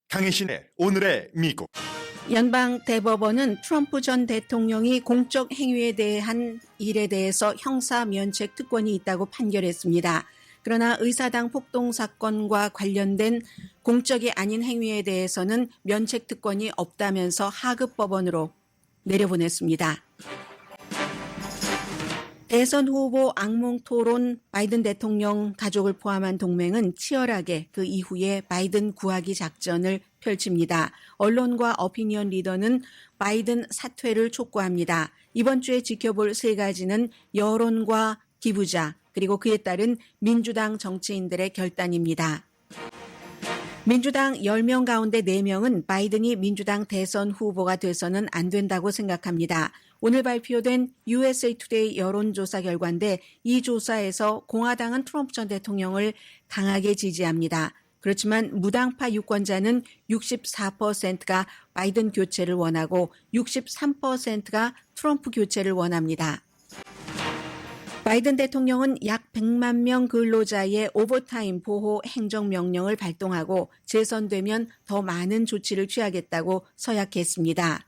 강혜신의 오늘의 미국. 연방 대법원은 트럼프 전 대통령이 공적 행위에 대한 일에 대해서 형사 면책 특권이 있다고 판결했습니다. 그러나 의사당 폭동 사건과 관련된 공적이 아닌 행위에 대해서는 면책 특권이 없다면서 하급 법원으로 내려보냈습니다. 대선 후보 악몽 토론 바이든 대통령 가족을 포함한 동맹은 치열하게 그 이후에 바이든 구하기 작전을 펼칩니다. 언론과 오피니언 리더는 바이든 사퇴를 촉구합니다. 이번 주에 지켜볼 세 가지는 여론과 기부자 그리고 그에 따른 민주당 정치인들의 결단입니다. 민주당 10명 가운데 4명은 바이든이 민주당 대선 후보가 돼서는 안 된다고 생각합니다. 오늘 발표된 USA Today 여론조사 결과인데 이 조사에서 공화당은 트럼프 전 대통령을 강하게 지지합니다. 그렇지만 무당파 유권자는 64%가 바이든 교체를 원하고 63%가 트럼프 교체를 원합니다. 바이든 대통령은 약 100만 명 근로자의 오버타임 보호 행정명령을 발동하고 재선되면 더 많은 조치를 취하겠다고 서약했습니다.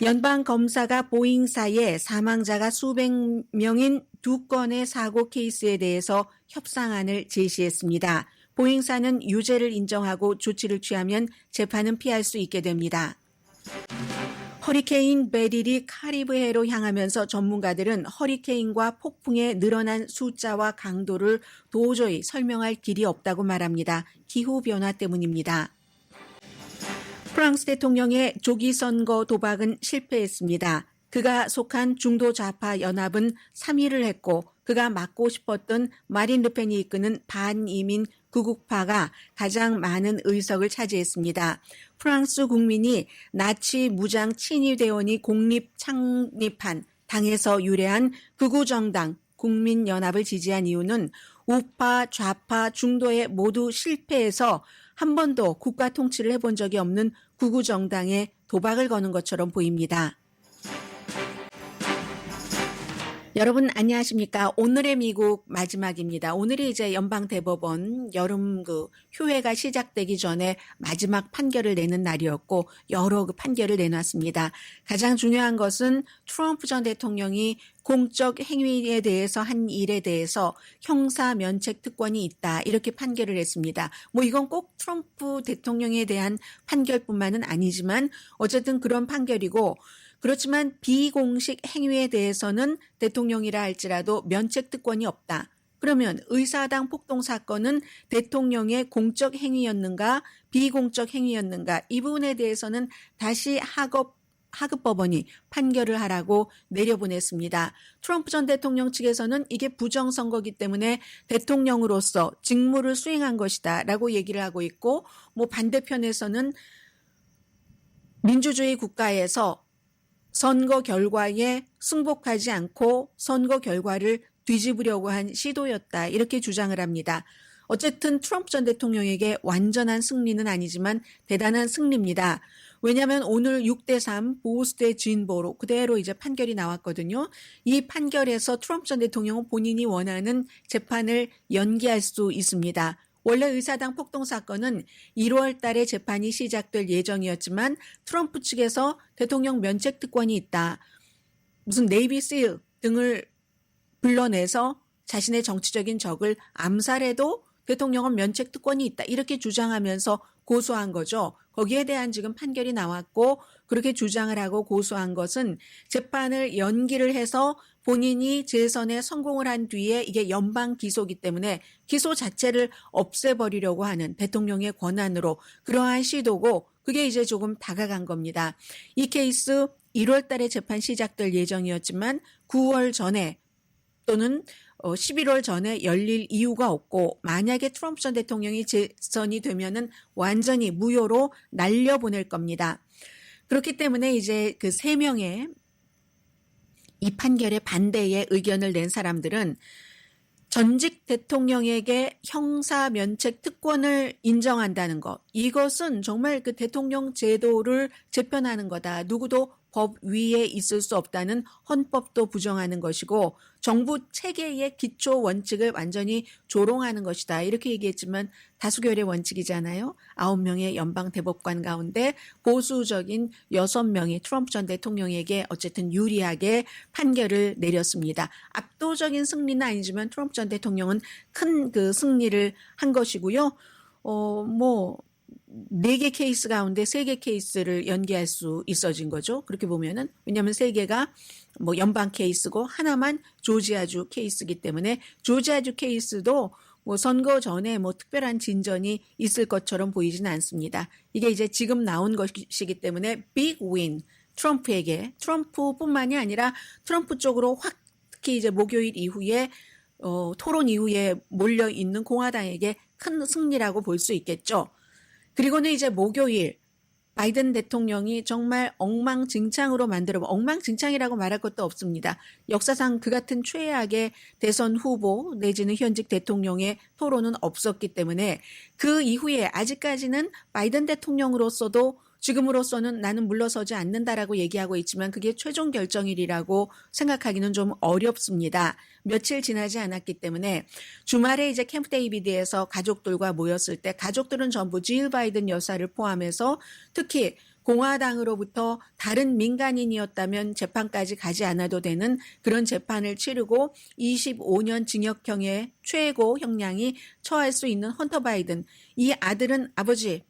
연방 검사가 보잉사의 사망자가 수백 명인 2건의 사고 케이스에 대해서 협상안을 제시했습니다. 보잉사는 유죄를 인정하고 조치를 취하면 재판은 피할 수 있게 됩니다. 허리케인 베릴이 카리브해로 향하면서 전문가들은 허리케인과 폭풍의 늘어난 숫자와 강도를 도저히 설명할 길이 없다고 말합니다. 기후변화 때문입니다. 프랑스 대통령의 조기 선거 도박은 실패했습니다. 그가 속한 중도 좌파 연합은 3위를 했고 그가 맡고 싶었던 마린 르펜이 이끄는 반이민 구국파가 가장 많은 의석을 차지했습니다. 프랑스 국민이 나치 무장 친위 대원이 공립 창립한 당에서 유래한 극우정당 국민연합을 지지한 이유는 우파, 좌파, 중도에 모두 실패해서 한 번도 국가 통치를 해본 적이 없는 극우정당에 도박을 거는 것처럼 보입니다. 여러분 안녕하십니까? 오늘의 미국 마지막입니다. 오늘이 이제 연방 대법원 여름 휴회가 시작되기 전에 마지막 판결을 내는 날이었고 여러 판결을 내놨습니다. 가장 중요한 것은 트럼프 전 대통령이 공적 행위에 대해서 한 일에 대해서 형사 면책 특권이 있다 이렇게 판결을 했습니다. 이건 꼭 트럼프 대통령에 대한 판결뿐만은 아니지만 어쨌든 그런 판결이고 그렇지만 비공식 행위에 대해서는 대통령이라 할지라도 면책 특권이 없다. 그러면 의사당 폭동 사건은 대통령의 공적 행위였는가 비공적 행위였는가 이 부분에 대해서는 다시 하급 법원이 판결을 하라고 내려보냈습니다. 트럼프 전 대통령 측에서는 이게 부정선거기 때문에 대통령으로서 직무를 수행한 것이다 라고 얘기를 하고 있고 반대편에서는 민주주의 국가에서 선거 결과에 승복하지 않고 선거 결과를 뒤집으려고 한 시도였다 이렇게 주장을 합니다. 어쨌든 트럼프 전 대통령에게 완전한 승리는 아니지만 대단한 승리입니다. 왜냐하면 오늘 6대3 보수 대 진보로 그대로 이제 판결이 나왔거든요. 이 판결에서 트럼프 전 대통령은 본인이 원하는 재판을 연기할 수 있습니다. 원래 의사당 폭동 사건은 1월 달에 재판이 시작될 예정이었지만 트럼프 측에서 대통령 면책 특권이 있다. 무슨 네이비실 등을 불러내서 자신의 정치적인 적을 암살해도 대통령은 면책 특권이 있다. 이렇게 주장하면서 고소한 거죠. 거기에 대한 지금 판결이 나왔고 그렇게 주장을 하고 고소한 것은 재판을 연기를 해서 본인이 재선에 성공을 한 뒤에 이게 연방 기소기 때문에 기소 자체를 없애버리려고 하는 대통령의 권한으로 그러한 시도고 그게 이제 조금 다가간 겁니다. 이 케이스 1월 달에 재판 시작될 예정이었지만 9월 전에 또는 11월 전에 열릴 이유가 없고 만약에 트럼프 전 대통령이 재선이 되면은 완전히 무효로 날려보낼 겁니다. 그렇기 때문에 이제 그 3명의 이 판결에 반대의 의견을 낸 사람들은 전직 대통령에게 형사 면책 특권을 인정한다는 것. 이것은 정말 그 대통령 제도를 재편하는 거다. 누구도 법 위에 있을 수 없다는 헌법도 부정하는 것이고 정부 체계의 기초 원칙을 완전히 조롱하는 것이다. 이렇게 얘기했지만 다수결의 원칙이잖아요. 9명의 연방 대법관 가운데 보수적인 6명이 트럼프 전 대통령에게 어쨌든 유리하게 판결을 내렸습니다. 압도적인 승리는 아니지만 트럼프 전 대통령은 큰 그 승리를 한 것이고요. 4개 케이스 가운데 3개 케이스를 연기할 수 있어진 거죠. 그렇게 보면은, 왜냐하면 3개가 연방 케이스고 하나만 조지아주 케이스이기 때문에 조지아주 케이스도 선거 전에 특별한 진전이 있을 것처럼 보이지는 않습니다. 이게 이제 지금 나온 것이기 때문에 빅 윈, 트럼프에게, 트럼프뿐만이 아니라 트럼프 쪽으로 확 특히 이제 목요일 이후에 토론 이후에 몰려 있는 공화당에게 큰 승리라고 볼 수 있겠죠. 그리고는 이제 목요일 바이든 대통령이 정말 엉망진창으로 엉망진창이라고 말할 것도 없습니다. 역사상 그 같은 최악의 대선 후보 내지는 현직 대통령의 토론은 없었기 때문에 그 이후에 아직까지는 바이든 대통령으로서도 지금으로서는 나는 물러서지 않는다라고 얘기하고 있지만 그게 최종 결정일이라고 생각하기는 좀 어렵습니다. 며칠 지나지 않았기 때문에 주말에 이제 캠프 데이비드에서 가족들과 모였을 때 가족들은 전부 질 바이든 여사를 포함해서 특히 공화당으로부터 다른 민간인이었다면 재판까지 가지 않아도 되는 그런 재판을 치르고 25년 징역형의 최고 형량이 처할 수 있는 헌터 바이든, 이 아들은 아버지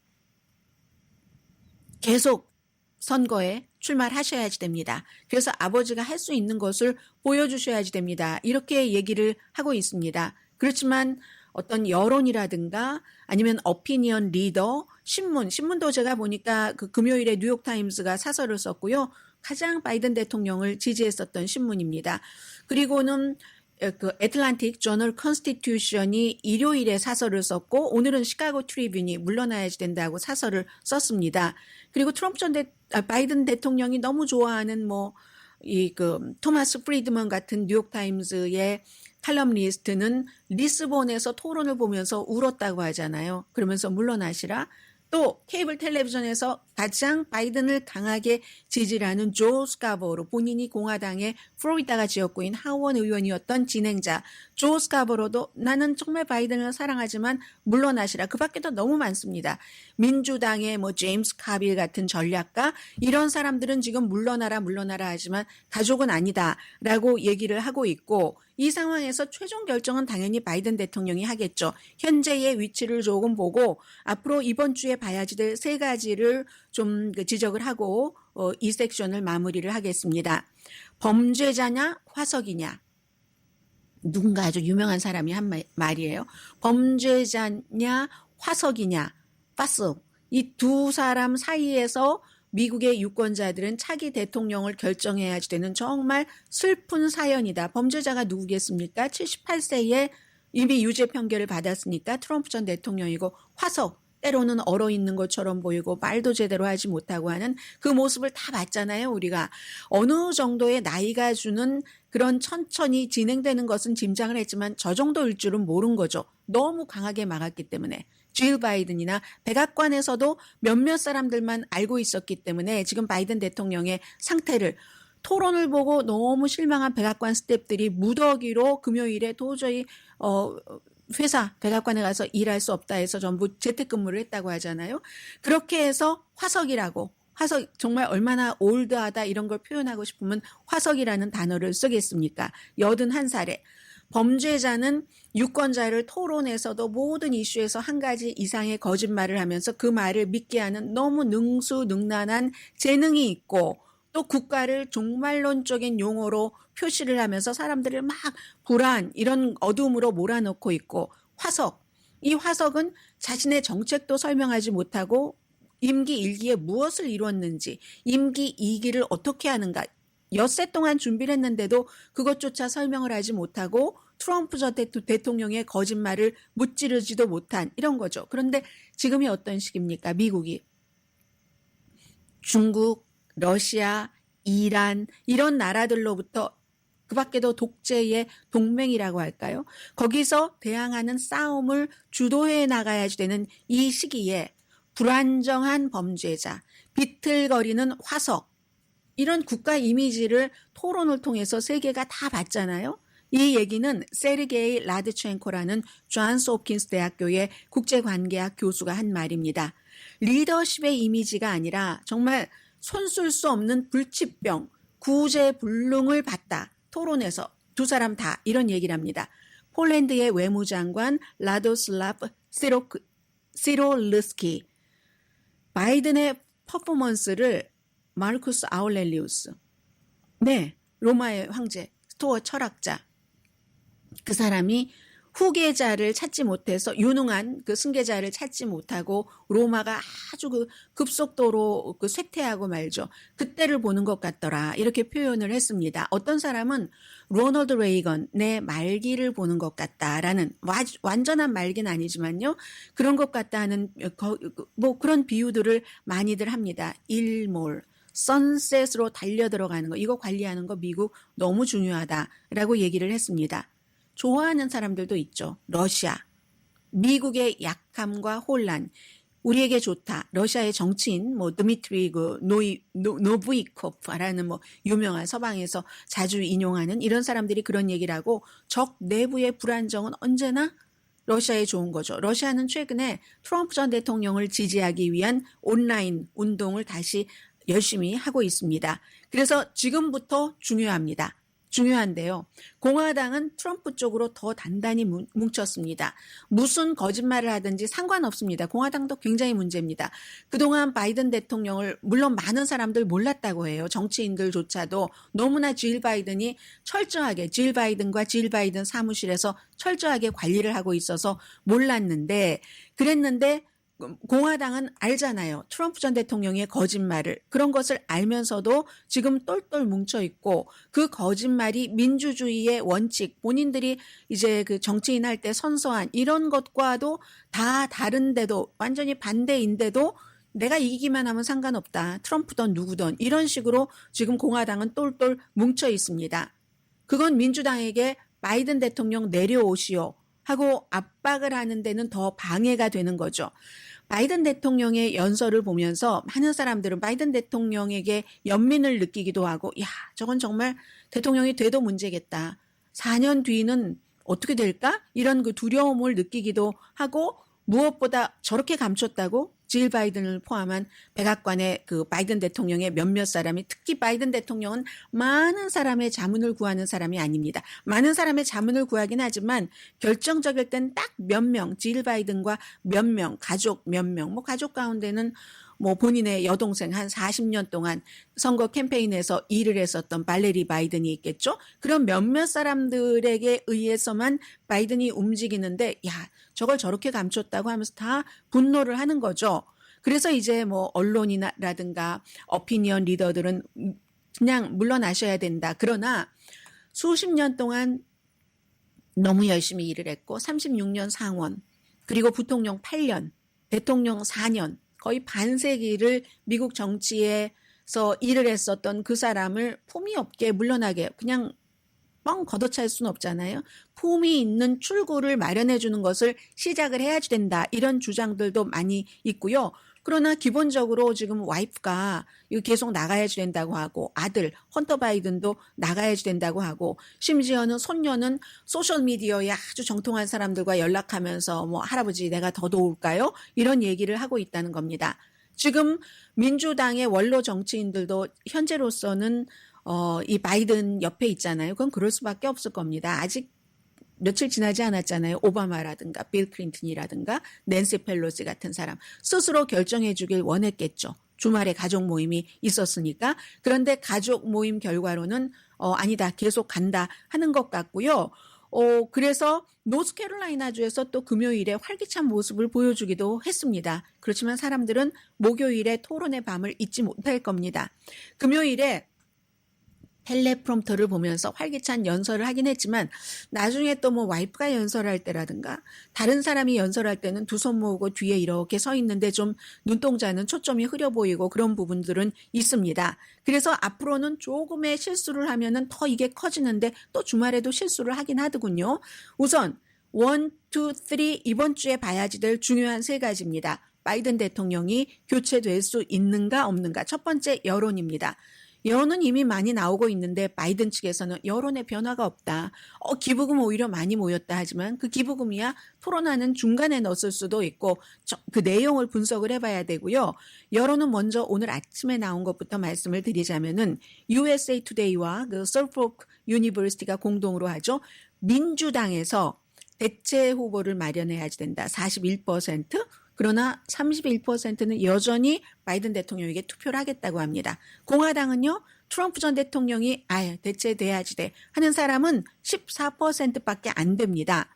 계속 선거에 출마를 하셔야지 됩니다. 그래서 아버지가 할 수 있는 것을 보여주셔야지 됩니다. 이렇게 얘기를 하고 있습니다. 그렇지만 어떤 여론이라든가 아니면 어피니언 리더, 신문도 제가 보니까 그 금요일에 뉴욕타임스가 사설을 썼고요. 가장 바이든 대통령을 지지했었던 신문입니다. 그리고는 그 애틀란틱 저널 컨스티튜션이 일요일에 사설을 썼고 오늘은 시카고 트리뷴이 물러나야지 된다고 사설을 썼습니다. 그리고 바이든 대통령이 너무 좋아하는 토마스 프리드먼 같은 뉴욕타임스의 칼럼니스트는 리스본에서 토론을 보면서 울었다고 하잖아요. 그러면서 물러나시라. 또 케이블 텔레비전에서 가장 바이든을 강하게 지지하는 조 스카보로, 본인이 공화당의 플로리다가 지역구인 하원 의원이었던 진행자 조 스카보로도 나는 정말 바이든을 사랑하지만 물러나시라. 그 밖에도 너무 많습니다. 민주당의 제임스 카빌 같은 전략가, 이런 사람들은 지금 물러나라 하지만 가족은 아니다라고 얘기를 하고 있고, 이 상황에서 최종 결정은 당연히 바이든 대통령이 하겠죠. 현재의 위치를 조금 보고 앞으로 이번 주에 봐야지 될 3가지를 좀 지적을 하고 이 섹션을 마무리를 하겠습니다. 범죄자냐 화석이냐. 누군가 아주 유명한 사람이 한 말이에요. 범죄자냐 화석이냐. 파스. 이 두 사람 사이에서 미국의 유권자들은 차기 대통령을 결정해야지 되는 정말 슬픈 사연이다. 범죄자가 누구겠습니까? 78세에 이미 유죄 판결을 받았으니까 트럼프 전 대통령이고, 화석, 때로는 얼어있는 것처럼 보이고 말도 제대로 하지 못하고 하는 그 모습을 다 봤잖아요. 우리가 어느 정도의 나이가 주는 그런 천천히 진행되는 것은 짐작을 했지만 저 정도일 줄은 모른 거죠. 너무 강하게 막았기 때문에. 질 바이든이나 백악관에서도 몇몇 사람들만 알고 있었기 때문에 지금 바이든 대통령의 상태를, 토론을 보고 너무 실망한 백악관 스태프들이 무더기로 금요일에 도저히 회사 백악관에 가서 일할 수 없다 해서 전부 재택근무를 했다고 하잖아요. 그렇게 해서 화석, 정말 얼마나 올드하다 이런 걸 표현하고 싶으면 화석이라는 단어를 쓰겠습니까? 81살에. 범죄자는 유권자를 토론에서도 모든 이슈에서 한 가지 이상의 거짓말을 하면서 그 말을 믿게 하는 너무 능수능란한 재능이 있고, 또 국가를 종말론적인 용어로 표시를 하면서 사람들을 막 불안, 이런 어둠으로 몰아넣고 있고, 화석. 이 화석은 자신의 정책도 설명하지 못하고 임기 1기에 무엇을 이뤘는지, 임기 2기를 어떻게 하는가, 엿새 동안 준비를 했는데도 그것조차 설명을 하지 못하고 트럼프 전 대통령의 거짓말을 무찌르지도 못한 이런 거죠. 그런데 지금이 어떤 시기입니까? 미국이 중국, 러시아, 이란 이런 나라들로부터, 그 밖에도 독재의 동맹이라고 할까요? 거기서 대항하는 싸움을 주도해 나가야지 되는 이 시기에 불안정한 범죄자, 비틀거리는 화석, 이런 국가 이미지를 토론을 통해서 세계가 다 봤잖아요. 이 얘기는 세르게이 라드첸코라는 존스 홉킨스 대학교의 국제관계학 교수가 한 말입니다. 리더십의 이미지가 아니라 정말 손쓸 수 없는 불치병, 구제불능을 봤다. 토론에서 두 사람 다 이런 얘기를 합니다. 폴란드의 외무장관 라도슬라프 시롤르스키, 바이든의 퍼포먼스를 마르쿠스 아울렐리우스, 네, 로마의 황제, 스토어 철학자, 그 사람이 후계자를 찾지 못해서 유능한 그 승계자를 찾지 못하고 로마가 아주 그 급속도로 그 쇠퇴하고 말죠. 그때를 보는 것 같더라. 이렇게 표현을 했습니다. 어떤 사람은 로널드 레이건의 말기를 보는 것 같다라는, 완전한 말기는 아니지만요. 그런 것 같다 하는 뭐 그런 비유들을 많이들 합니다. 일몰, 선셋으로 달려 들어가는 거, 이거 관리하는 거 미국 너무 중요하다라고 얘기를 했습니다. 좋아하는 사람들도 있죠. 러시아, 미국의 약함과 혼란, 우리에게 좋다. 러시아의 정치인 뭐 드미트리 노부이코프라는 뭐 유명한 서방에서 자주 인용하는 이런 사람들이 그런 얘기를 하고, 적 내부의 불안정은 언제나 러시아에 좋은 거죠. 러시아는 최근에 트럼프 전 대통령을 지지하기 위한 온라인 운동을 다시 열심히 하고 있습니다. 그래서 지금부터 중요한데요. 공화당은 트럼프 쪽으로 더 단단히 뭉쳤습니다. 무슨 거짓말을 하든지 상관없습니다. 공화당도 굉장히 문제입니다. 그동안 바이든 대통령을 물론 많은 사람들 몰랐다고 해요. 정치인들조차도 너무나 질 바이든과 질 바이든 사무실에서 철저하게 관리를 하고 있어서 몰랐는데, 그랬는데 공화당은 알잖아요. 트럼프 전 대통령의 거짓말을. 그런 것을 알면서도 지금 똘똘 뭉쳐있고, 그 거짓말이 민주주의의 원칙, 본인들이 이제 그 정치인 할 때 선서한 이런 것과도 다 다른데도, 완전히 반대인데도 내가 이기기만 하면 상관없다. 트럼프든 누구든 이런 식으로 지금 공화당은 똘똘 뭉쳐 있습니다. 그건 민주당에게 바이든 대통령 내려오시오 하고 압박을 하는 데는 더 방해가 되는 거죠. 바이든 대통령의 연설을 보면서 많은 사람들은 바이든 대통령에게 연민을 느끼기도 하고, 야, 저건 정말 대통령이 돼도 문제겠다. 4년 뒤는 어떻게 될까? 이런 그 두려움을 느끼기도 하고, 무엇보다 저렇게 감췄다고? 질 바이든을 포함한 백악관의 그 바이든 대통령의 몇몇 사람이, 특히 바이든 대통령은 많은 사람의 자문을 구하는 사람이 아닙니다. 많은 사람의 자문을 구하긴 하지만 결정적일 땐 딱 몇 명, 질 바이든과 몇 명, 가족 몇 명, 뭐 가족 가운데는 뭐 본인의 여동생 한 40년 동안 선거 캠페인에서 일을 했었던 발레리 바이든이 있겠죠. 그런 몇몇 사람들에게 의해서만 바이든이 움직이는데, 야, 저걸 저렇게 감췄다고 하면서 다 분노를 하는 거죠. 그래서 이제 뭐 언론이라든가 오피니언 리더들은 그냥 물러나셔야 된다. 그러나 수십 년 동안 너무 열심히 일을 했고, 36년 상원, 그리고 부통령 8년, 대통령 4년, 거의 반세기를 미국 정치에서 일을 했었던 그 사람을 품위 없게 물러나게, 그냥 뻥 걷어찰 수는 없잖아요. 품위 있는 출구를 마련해 주는 것을 시작을 해야 된다. 이런 주장들도 많이 있고요. 그러나 기본적으로 지금 와이프가 계속 나가야지 된다고 하고, 아들 헌터 바이든도 나가야지 된다고 하고, 심지어는 손녀는 소셜미디어에 아주 정통한 사람들과 연락하면서 뭐 할아버지 내가 더 도울까요? 이런 얘기를 하고 있다는 겁니다. 지금 민주당의 원로 정치인들도 현재로서는 이 바이든 옆에 있잖아요. 그건 그럴 수밖에 없을 겁니다. 아직 며칠 지나지 않았잖아요. 오바마라든가 빌 클린턴이라든가 낸시 펠로시 같은 사람 스스로 결정해 주길 원했겠죠. 주말에 가족 모임이 있었으니까. 그런데 가족 모임 결과로는 아니다, 계속 간다 하는 것 같고요. 그래서 노스캐롤라이나주에서 또 금요일에 활기찬 모습을 보여주기도 했습니다. 그렇지만 사람들은 목요일에 토론의 밤을 잊지 못할 겁니다. 금요일에 텔레프롬터를 보면서 활기찬 연설을 하긴 했지만, 나중에 또 뭐 와이프가 연설할 때라든가 다른 사람이 연설할 때는 두 손 모으고 뒤에 이렇게 서 있는데 좀 눈동자는 초점이 흐려 보이고 그런 부분들은 있습니다. 그래서 앞으로는 조금의 실수를 하면은 더 이게 커지는데, 또 주말에도 실수를 하긴 하더군요. 우선 1, 2, 3 이번 주에 봐야지 될 중요한 세 가지입니다. 바이든 대통령이 교체될 수 있는가 없는가. 첫 번째, 여론입니다. 여론은 이미 많이 나오고 있는데 바이든 측에서는 여론의 변화가 없다. 기부금 오히려 많이 모였다 하지만 그 기부금이야 토론하는 중간에 넣었을 수도 있고 그 내용을 분석을 해봐야 되고요. 여론은 먼저 오늘 아침에 나온 것부터 말씀을 드리자면은 USA Today와 그 서포크 유니버시티가 공동으로 하죠. 민주당에서 대체 후보를 마련해야지 된다. 41%. 그러나 31%는 여전히 바이든 대통령에게 투표를 하겠다고 합니다. 공화당은요. 트럼프 전 대통령이 대체돼야지 돼 하는 사람은 14%밖에 안 됩니다.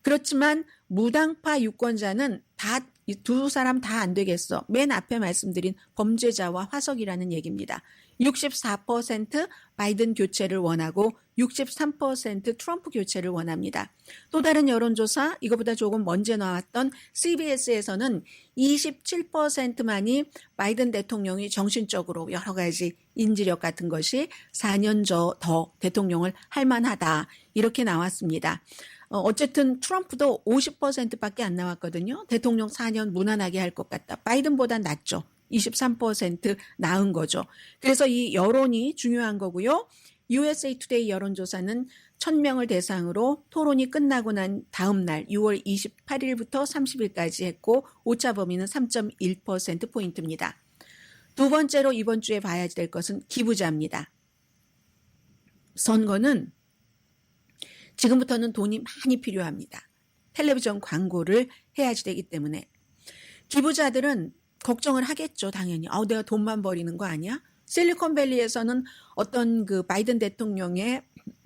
그렇지만 무당파 유권자는 두 사람 다 안 되겠어. 맨 앞에 말씀드린 범죄자와 화석이라는 얘기입니다. 64% 바이든 교체를 원하고 63% 트럼프 교체를 원합니다. 또 다른 여론조사, 이거보다 조금 먼저 나왔던 CBS에서는 27%만이 바이든 대통령이 정신적으로 여러 가지 인지력 같은 것이 4년 더 대통령을 할 만하다. 이렇게 나왔습니다. 어쨌든 트럼프도 50%밖에 안 나왔거든요. 대통령 4년 무난하게 할 것 같다. 바이든보다 낫죠. 23% 나은 거죠. 그래서 이 여론이 중요한 거고요. USA Today 여론조사는 1000명을 대상으로 토론이 끝나고 난 다음 날 6월 28일부터 30일까지 했고 오차 범위는 3.1%포인트입니다. 두 번째로 이번 주에 봐야 될 것은 기부자입니다. 선거는 지금부터는 돈이 많이 필요합니다. 텔레비전 광고를 해야지 되기 때문에. 기부자들은 걱정을 하겠죠, 당연히. 내가 돈만 버리는 거 아니야? 실리콘밸리에서는 어떤 그 바이든 대통령의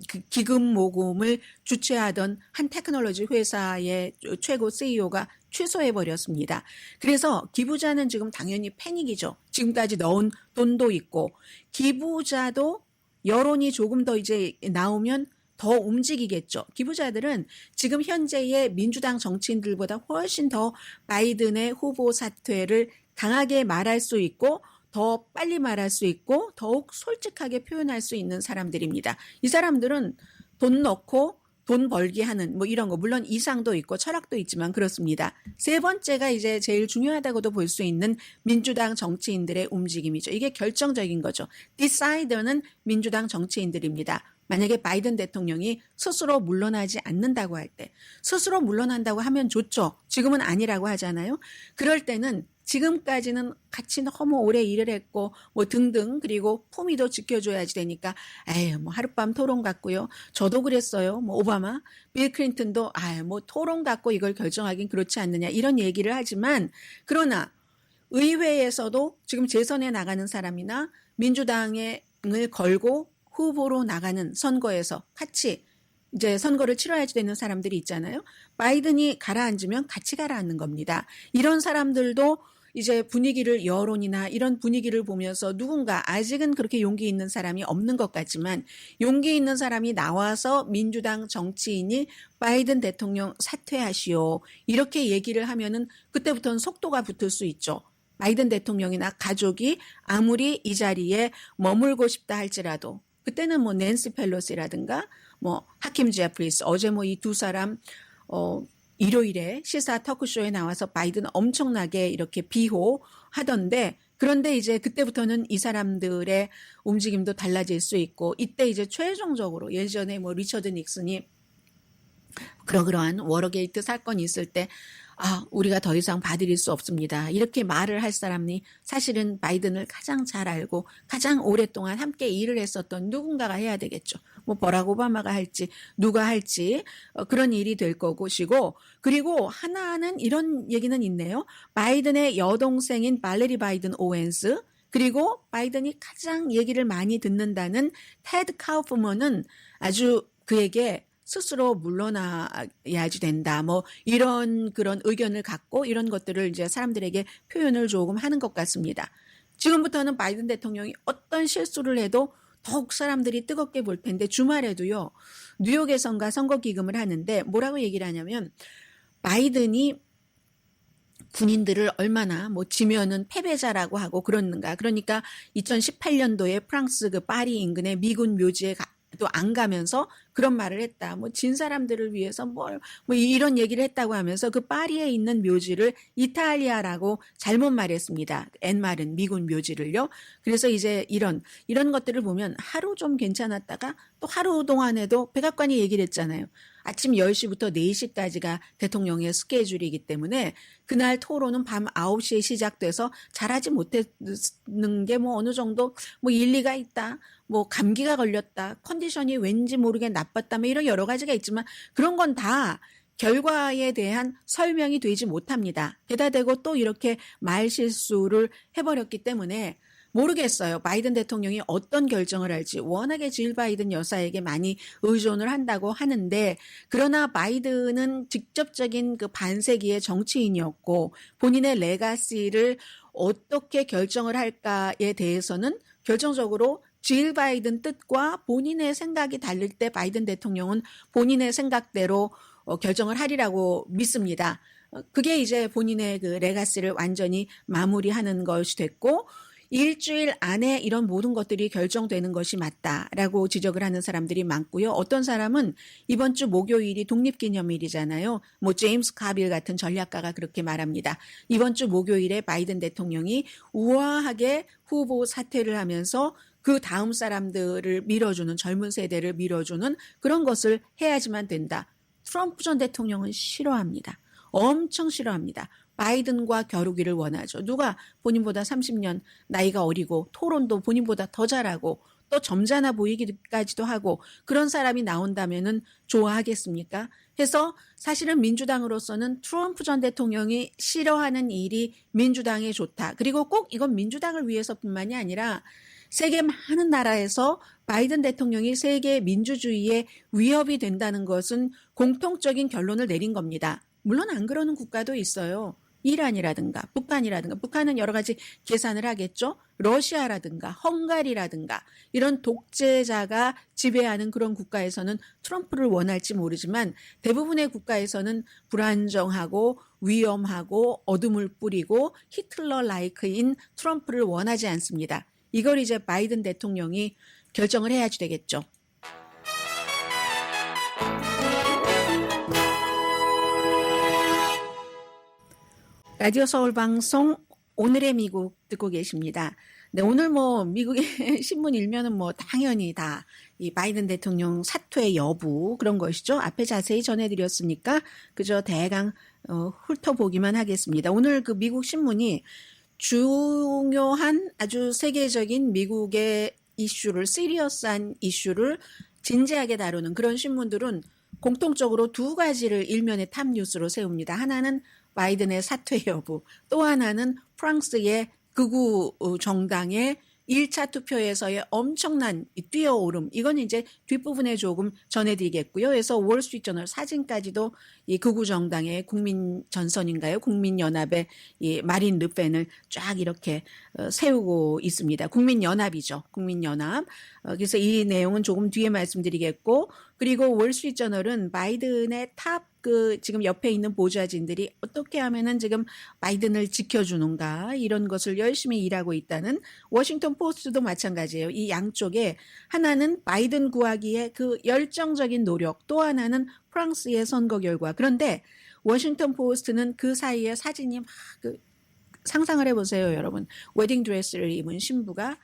그 기금 모금을 주최하던 한 테크놀로지 회사의 최고 CEO가 취소해 버렸습니다. 그래서 기부자는 지금 당연히 패닉이죠. 지금까지 넣은 돈도 있고 기부자도 여론이 조금 더 이제 나오면 더 움직이겠죠. 기부자들은 지금 현재의 민주당 정치인들보다 훨씬 더 바이든의 후보 사퇴를 강하게 말할 수 있고 더 빨리 말할 수 있고 더욱 솔직하게 표현할 수 있는 사람들입니다. 이 사람들은 돈 넣고 돈 벌게 하는 뭐 이런 거 물론 이상도 있고 철학도 있지만 그렇습니다. 세 번째가 이제 제일 중요하다고도 볼 수 있는 민주당 정치인들의 움직임이죠. 이게 결정적인 거죠. 디사이더는 민주당 정치인들입니다. 만약에 바이든 대통령이 스스로 물러나지 않는다고 할 때 스스로 물러난다고 하면 좋죠. 지금은 아니라고 하잖아요. 그럴 때는 지금까지는 같이 너무 오래 일을 했고 뭐 등등 그리고 품위도 지켜줘야지 되니까 뭐 하룻밤 토론 같고요. 저도 그랬어요. 뭐 오바마, 빌 클린턴도 뭐 토론 갖고 이걸 결정하긴 그렇지 않느냐 이런 얘기를 하지만 그러나 의회에서도 지금 재선에 나가는 사람이나 민주당을 걸고 후보로 나가는 선거에서 같이 이제 선거를 치러야지 되는 사람들이 있잖아요. 바이든이 가라앉으면 같이 가라앉는 겁니다. 이런 사람들도 이제 분위기를 여론이나 이런 분위기를 보면서 누군가 아직은 그렇게 용기 있는 사람이 없는 것 같지만 용기 있는 사람이 나와서 민주당 정치인이 바이든 대통령 사퇴하시오. 이렇게 얘기를 하면은 그때부터는 속도가 붙을 수 있죠. 바이든 대통령이나 가족이 아무리 이 자리에 머물고 싶다 할지라도 그때는 뭐 낸시 펠로시라든가 뭐 하킴 제프리스 어제 뭐 이 두 사람 일요일에 시사 토크쇼에 나와서 바이든 엄청나게 이렇게 비호하던데 그런데 이제 그때부터는 이 사람들의 움직임도 달라질 수 있고 이때 이제 최종적으로 예전에 뭐 리처드 닉슨이 그러한 워러게이트 사건이 있을 때 우리가 더 이상 봐드릴 수 없습니다. 이렇게 말을 할 사람이 사실은 바이든을 가장 잘 알고 가장 오랫동안 함께 일을 했었던 누군가가 해야 되겠죠. 뭐 버락 오바마가 할지 누가 할지 그런 일이 될 것이고 그리고 하나는 이런 얘기는 있네요. 바이든의 여동생인 발레리 바이든 오웬스 그리고 바이든이 가장 얘기를 많이 듣는다는 테드 카우프먼은 아주 그에게 스스로 물러나야지 된다. 뭐 이런 그런 의견을 갖고 이런 것들을 이제 사람들에게 표현을 조금 하는 것 같습니다. 지금부터는 바이든 대통령이 어떤 실수를 해도 더욱 사람들이 뜨겁게 볼 텐데 주말에도요. 뉴욕에선가 선거 기금을 하는데 뭐라고 얘기를 하냐면 바이든이 군인들을 얼마나 뭐 지면은 패배자라고 하고 그러는가. 그러니까 2018년도에 프랑스 그 파리 인근의 미군 묘지에 또 안 가면서 그런 말을 했다. 뭐 진 사람들을 위해서 뭐 이런 얘기를 했다고 하면서 그 파리에 있는 묘지를 이탈리아라고 잘못 말했습니다. 엔말은 미군 묘지를요. 그래서 이제 이런 것들을 보면 하루 좀 괜찮았다가 또 하루 동안에도 백악관이 얘기를 했잖아요. 아침 10시부터 4시까지가 대통령의 스케줄이기 때문에 그날 토론은 밤 9시에 시작돼서 잘하지 못했는 게 뭐 어느 정도 뭐 일리가 있다. 뭐 감기가 걸렸다. 컨디션이 왠지 모르게 나빴다. 뭐 이런 여러 가지가 있지만 그런 건 다 결과에 대한 설명이 되지 못합니다. 게다 대고 또 이렇게 말 실수를 해버렸기 때문에 모르겠어요. 바이든 대통령이 어떤 결정을 할지. 워낙에 질 바이든 여사에게 많이 의존을 한다고 하는데 그러나 바이든은 직접적인 그 반세기의 정치인이었고 본인의 레가시를 어떻게 결정을 할까에 대해서는 결정적으로 질 바이든 뜻과 본인의 생각이 다를 때 바이든 대통령은 본인의 생각대로 결정을 하리라고 믿습니다. 그게 이제 본인의 그 레가시를 완전히 마무리하는 것이 됐고 일주일 안에 이런 모든 것들이 결정되는 것이 맞다라고 지적을 하는 사람들이 많고요. 어떤 사람은 이번 주 목요일이 독립기념일이잖아요. 뭐 제임스 카빌 같은 전략가가 그렇게 말합니다. 이번 주 목요일에 바이든 대통령이 우아하게 후보 사퇴를 하면서 그 다음 사람들을 밀어주는 젊은 세대를 밀어주는 그런 것을 해야지만 된다. 트럼프 전 대통령은 싫어합니다. 엄청 싫어합니다. 바이든과 겨루기를 원하죠. 누가 본인보다 30년 나이가 어리고 토론도 본인보다 더 잘하고 또 점잖아 보이기까지도 하고 그런 사람이 나온다면은 좋아하겠습니까? 해서 사실은 민주당으로서는 트럼프 전 대통령이 싫어하는 일이 민주당에 좋다. 그리고 꼭 이건 민주당을 위해서뿐만이 아니라 세계 많은 나라에서 바이든 대통령이 세계 민주주의에 위협이 된다는 것은 공통적인 결론을 내린 겁니다. 물론 안 그러는 국가도 있어요. 이란이라든가 북한이라든가 북한은 여러 가지 계산을 하겠죠. 러시아라든가 헝가리라든가 이런 독재자가 지배하는 그런 국가에서는 트럼프를 원할지 모르지만 대부분의 국가에서는 불안정하고 위험하고 어둠을 뿌리고 히틀러 라이크인 트럼프를 원하지 않습니다. 이걸 이제 바이든 대통령이 결정을 해야지 되겠죠. 라디오 서울 방송 오늘의 미국 듣고 계십니다. 네, 오늘 뭐 미국의 신문 일면은 뭐 당연히 다 이 바이든 대통령 사퇴 여부 그런 것이죠. 앞에 자세히 전해드렸으니까 그저 대강 훑어보기만 하겠습니다. 오늘 그 미국 신문이 중요한 아주 세계적인 미국의 이슈를 시리어스한 이슈를 진지하게 다루는 그런 신문들은 공통적으로 두 가지를 일면의 탑 뉴스로 세웁니다. 하나는 바이든의 사퇴 여부, 또 하나는 프랑스의 극우 정당의 1차 투표에서의 엄청난 뛰어오름. 이건 이제 뒷부분에 조금 전해드리겠고요. 그래서 월스트리트저널 사진까지도 이 극우 정당의 국민 전선인가요? 국민연합의 이 마린 르펜을 쫙 이렇게 세우고 있습니다. 국민연합이죠. 국민연합. 그래서 이 내용은 조금 뒤에 말씀드리겠고, 그리고 월스트리트저널은 바이든의 탑 지금 옆에 있는 보좌진들이 어떻게 하면은 지금 바이든을 지켜주는가 이런 것을 열심히 일하고 있다는 워싱턴 포스트도 마찬가지예요. 이 양쪽에 하나는 바이든 구하기의 그 열정적인 노력, 또 하나는 프랑스의 선거 결과. 그런데 워싱턴 포스트는 그 사이에 사진이 막 상상을 해보세요, 여러분. 웨딩 드레스를 입은 신부가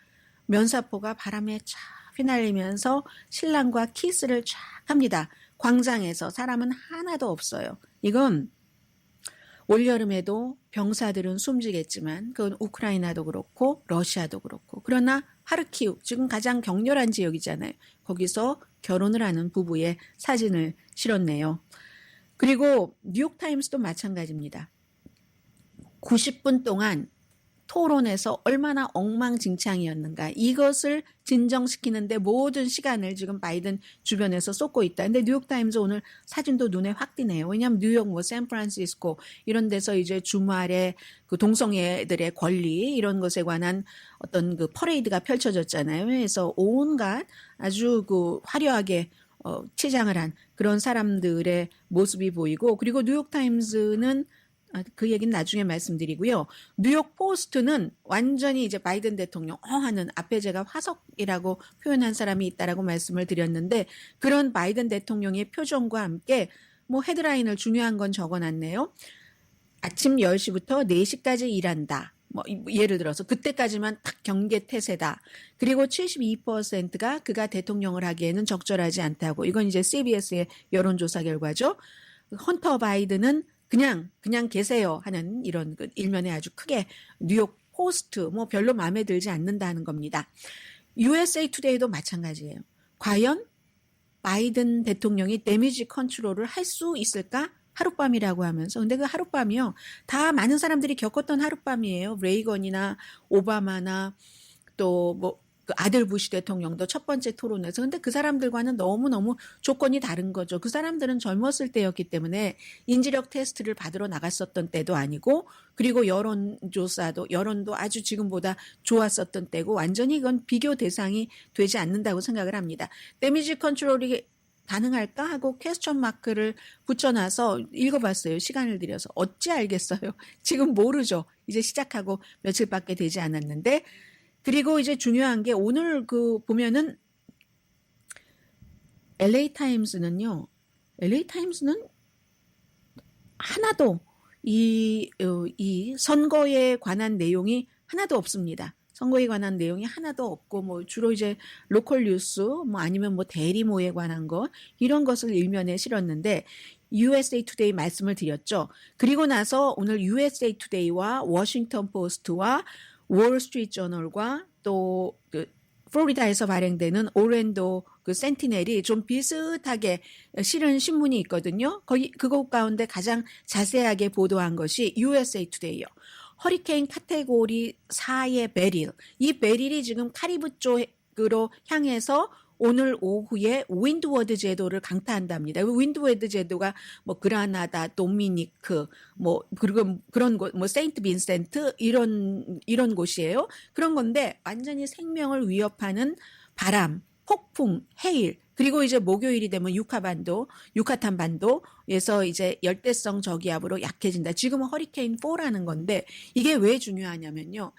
면사포가 바람에 쫙 휘날리면서 신랑과 키스를 쫙 합니다. 광장에서 사람은 하나도 없어요. 이건 올여름에도 병사들은 숨지겠지만 그건 우크라이나도 그렇고 러시아도 그렇고 그러나 하르키우 지금 가장 격렬한 지역이잖아요. 거기서 결혼을 하는 부부의 사진을 실었네요. 그리고 뉴욕타임스도 마찬가지입니다. 90분 동안 토론에서 얼마나 엉망진창이었는가 이것을 진정시키는데 모든 시간을 지금 바이든 주변에서 쏟고 있다. 근데 뉴욕타임즈 오늘 사진도 눈에 확 띄네요. 왜냐하면 뉴욕, 뭐 샌프란시스코 이런 데서 이제 주말에 그 동성애들의 권리 이런 것에 관한 어떤 그 퍼레이드가 펼쳐졌잖아요. 그래서 온갖 아주 그 화려하게 치장을 한 그런 사람들의 모습이 보이고 그리고 뉴욕타임즈는 그 얘기는 나중에 말씀드리고요. 뉴욕 포스트는 완전히 이제 바이든 대통령 하는 앞에 제가 화석이라고 표현한 사람이 있다라고 말씀을 드렸는데 그런 바이든 대통령의 표정과 함께 뭐 헤드라인을 중요한 건 적어놨네요. 아침 10시부터 4시까지 일한다. 뭐 예를 들어서 그때까지만 딱 경계 태세다. 그리고 72%가 그가 대통령을 하기에는 적절하지 않다고. 이건 이제 CBS의 여론조사 결과죠. 헌터 바이든은 그냥 계세요 하는 이런 그 일면에 아주 크게 뉴욕 포스트 뭐 별로 마음에 들지 않는다는 겁니다. USA 투데이도 마찬가지예요. 과연 바이든 대통령이 데미지 컨트롤을 할 수 있을까? 하룻밤이라고 하면서. 근데 그 하룻밤이요. 다 많은 사람들이 겪었던 하룻밤이에요. 레이건이나 오바마나 또 뭐 그 아들 부시 대통령도 첫 번째 토론에서. 근데 그 사람들과는 너무너무 조건이 다른 거죠. 그 사람들은 젊었을 때였기 때문에 인지력 테스트를 받으러 나갔었던 때도 아니고 그리고 여론도 아주 지금보다 좋았었던 때고 완전히 이건 비교 대상이 되지 않는다고 생각을 합니다. 데미지 컨트롤이 가능할까 하고 퀘스천 마크를 붙여놔서 읽어봤어요. 시간을 들여서. 어찌 알겠어요. 지금 모르죠. 이제 시작하고 며칠밖에 되지 않았는데 그리고 이제 중요한 게 오늘 그 보면은 LA 타임스는 하나도 이 선거에 관한 내용이 하나도 없습니다. 선거에 관한 내용이 하나도 없고 뭐 주로 이제 로컬 뉴스 뭐 아니면 뭐 대리모에 관한 것 이런 것을 일면에 실었는데 USA 투데이 말씀을 드렸죠. 그리고 나서 오늘 USA 투데이와 워싱턴 포스트와 월스트리트 저널과 또 그 플로리다에서 발행되는 오랜도 그 센티넬이 좀 비슷하게 실은 신문이 있거든요. 거기 그것 가운데 가장 자세하게 보도한 것이 USA 투데이요. 허리케인 카테고리 4의 베릴. 이 베릴이 지금 카리브 쪽으로 향해서 오늘 오후에 윈드워드 제도를 강타한답니다. 윈드워드 제도가 뭐 그라나다, 도미니크, 뭐 그리고 그런 곳, 뭐 세인트 빈센트 이런 곳이에요. 그런 건데 완전히 생명을 위협하는 바람, 폭풍, 해일. 그리고 이제 목요일이 되면 유카탄 반도에서 이제 열대성 저기압으로 약해진다. 지금은 허리케인 4라는 건데 이게 왜 중요하냐면요.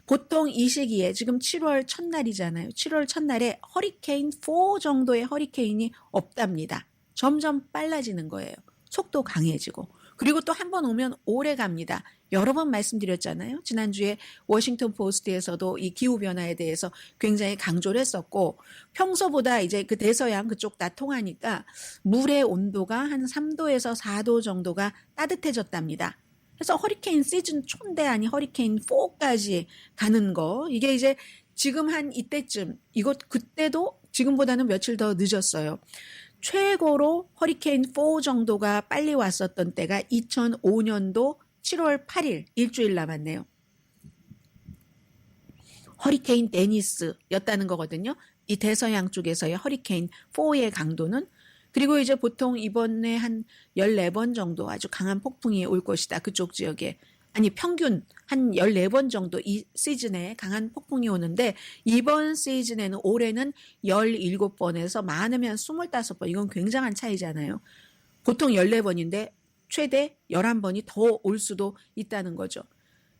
보통 이 시기에 지금 7월 첫날이잖아요. 7월 첫날에 허리케인 4 정도의 허리케인이 없답니다. 점점 빨라지는 거예요. 속도 강해지고. 그리고 또 한 번 오면 오래 갑니다. 여러 번 말씀드렸잖아요. 지난주에 워싱턴 포스트에서도 이 기후변화에 대해서 굉장히 강조를 했었고 평소보다 이제 그 대서양 그쪽 다 통하니까 물의 온도가 한 3도에서 4도 정도가 따뜻해졌답니다. 그래서 허리케인 시즌 초인데 아니 허리케인 4까지 가는 거 이게 이제 지금 한 이때쯤 그때도 지금보다는 며칠 더 늦었어요. 최고로 허리케인 4 정도가 빨리 왔었던 때가 2005년도 7월 8일 일주일 남았네요. 허리케인 데니스였다는 거거든요. 이 대서양 쪽에서의 허리케인 4의 강도는 그리고 이제 보통 이번에 한 14번 정도 아주 강한 폭풍이 올 것이다. 그쪽 지역에. 아니 평균 한 14번 정도 이 시즌에 강한 폭풍이 오는데 이번 시즌에는 올해는 17번에서 많으면 25번. 이건 굉장한 차이잖아요. 보통 14번인데 최대 11번이 더 올 수도 있다는 거죠.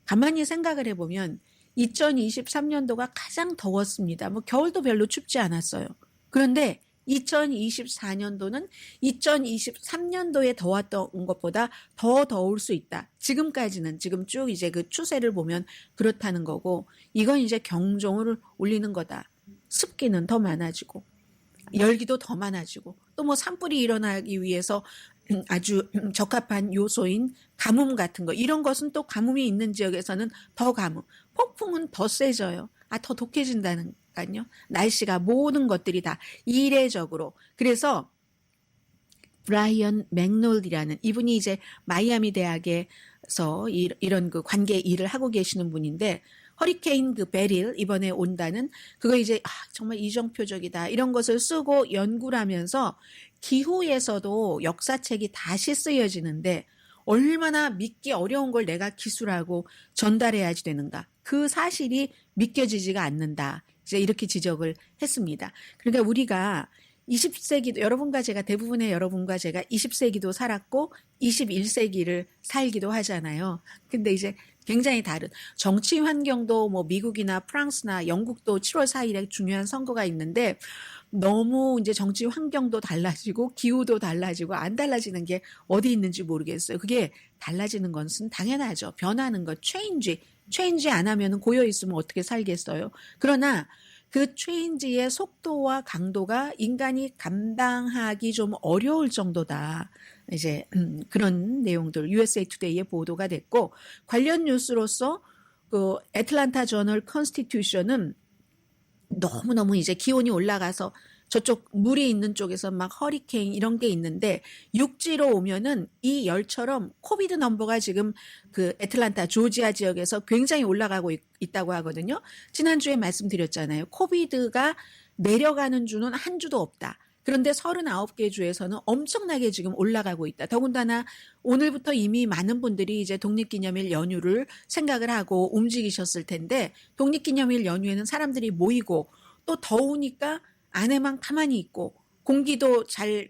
가만히 생각을 해보면 2023년도가 가장 더웠습니다. 뭐 겨울도 별로 춥지 않았어요. 그런데 2024년도는 2023년도에 더웠던 것보다 더 더울 수 있다. 지금까지는 지금 쭉 이제 그 추세를 보면 그렇다는 거고 이건 이제 경종을 울리는 거다. 습기는 더 많아지고 열기도 더 많아지고 또 뭐 산불이 일어나기 위해서 아주 적합한 요소인 가뭄 같은 거 이런 것은 또 가뭄이 있는 지역에서는 더 가뭄. 폭풍은 더 세져요. 더 독해진다는 날씨가 모든 것들이 다 이례적으로. 그래서 브라이언 맥놀이라는 이분이 이제 마이애미 대학에서 이런 그 관계 일을 하고 계시는 분인데 허리케인 그 베릴 이번에 온다는 그거 이제 정말 이정표적이다 이런 것을 쓰고 연구를 하면서 기후에서도 역사책이 다시 쓰여지는데 얼마나 믿기 어려운 걸 내가 기술하고 전달해야지 되는가. 그 사실이 믿겨지지가 않는다. 이제 이렇게 지적을 했습니다. 그러니까 우리가 20세기도 여러분과 제가 대부분의 여러분과 제가 20세기도 살았고 21세기를 살기도 하잖아요. 근데 이제 굉장히 다른 정치 환경도 뭐 미국이나 프랑스나 영국도 7월 4일에 중요한 선거가 있는데 너무 이제 정치 환경도 달라지고 기후도 달라지고 안 달라지는 게 어디 있는지 모르겠어요. 그게 달라지는 것은 당연하죠. 변하는 것, 체인지 안 하면 고여 있으면 어떻게 살겠어요. 그러나 그 체인지의 속도와 강도가 인간이 감당하기 좀 어려울 정도다. 이제 그런 내용들 USA 투데이에 보도가 됐고 관련 뉴스로서 그 애틀란타 저널 컨스티튜션은 너무너무 이제 기온이 올라가서 저쪽 물이 있는 쪽에서 막 허리케인 이런 게 있는데 육지로 오면은 이 열처럼 코비드 넘버가 지금 그 애틀란타 조지아 지역에서 굉장히 올라가고 있다고 하거든요. 지난주에 말씀드렸잖아요. 코비드가 내려가는 주는 한 주도 없다. 그런데 39개 주에서는 엄청나게 지금 올라가고 있다. 더군다나 오늘부터 이미 많은 분들이 이제 독립기념일 연휴를 생각을 하고 움직이셨을 텐데 독립기념일 연휴에는 사람들이 모이고 또 더우니까 안에만 가만히 있고 공기도 잘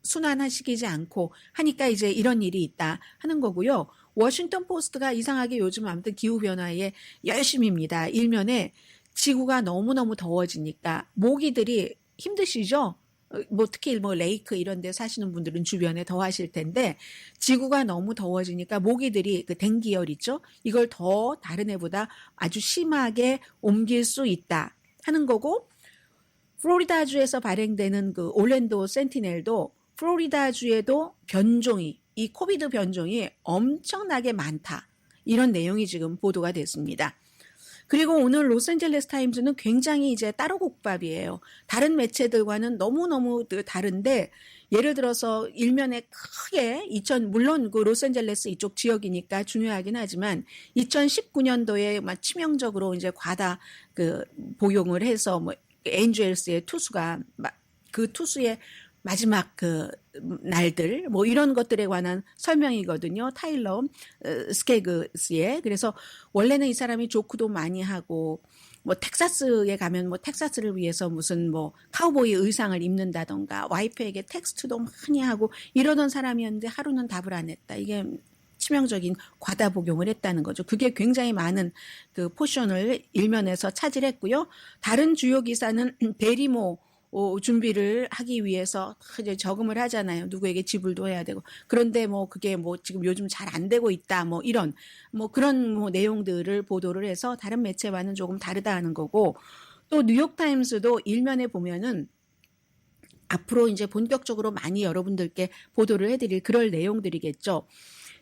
순환하시키지 않고 하니까 이제 이런 일이 있다 하는 거고요. 워싱턴 포스트가 이상하게 요즘 아무튼 기후변화에 열심입니다. 일면에 지구가 너무너무 더워지니까 모기들이 힘드시죠? 뭐 특히 뭐 레이크 이런 데 사시는 분들은 주변에 더 하실 텐데 지구가 너무 더워지니까 모기들이 그 댕기열 있죠? 이걸 더 다른 해보다 아주 심하게 옮길 수 있다 하는 거고 플로리다주에서 발행되는 그 올랜도 센티넬도 플로리다주에도 변종이 이 코비드 변종이 엄청나게 많다. 이런 내용이 지금 보도가 됐습니다. 그리고 오늘 로스앤젤레스 타임즈는 굉장히 이제 따로 국밥이에요. 다른 매체들과는 너무너무 다른데 예를 들어서 일면에 크게 물론 그 로스앤젤레스 이쪽 지역이니까 중요하긴 하지만 2019년도에 막 치명적으로 이제 과다 그 복용을 해서 뭐 엔젤스의 투수가 그 투수의 마지막 그 날들 뭐 이런 것들에 관한 설명이거든요. 타일러 스케그스의. 그래서 원래는 이 사람이 조크도 많이 하고 뭐 텍사스에 가면 뭐 텍사스를 위해서 무슨 뭐 카우보이 의상을 입는다던가 와이프에게 텍스트도 많이 하고 이러던 사람이었는데 하루는 답을 안 했다. 이게 치명적인 과다 복용을 했다는 거죠. 그게 굉장히 많은 그 포션을 일면에서 차지했고요. 다른 주요 기사는 대리모 준비를 하기 위해서 이제 저금을 하잖아요. 누구에게 지불도 해야 되고. 그런데 뭐 그게 뭐 지금 요즘 잘 안 되고 있다. 뭐 이런 뭐 그런 뭐 내용들을 보도를 해서 다른 매체와는 조금 다르다 하는 거고 또 뉴욕타임스도 일면에 보면은 앞으로 이제 본격적으로 많이 여러분들께 보도를 해드릴 그럴 내용들이겠죠.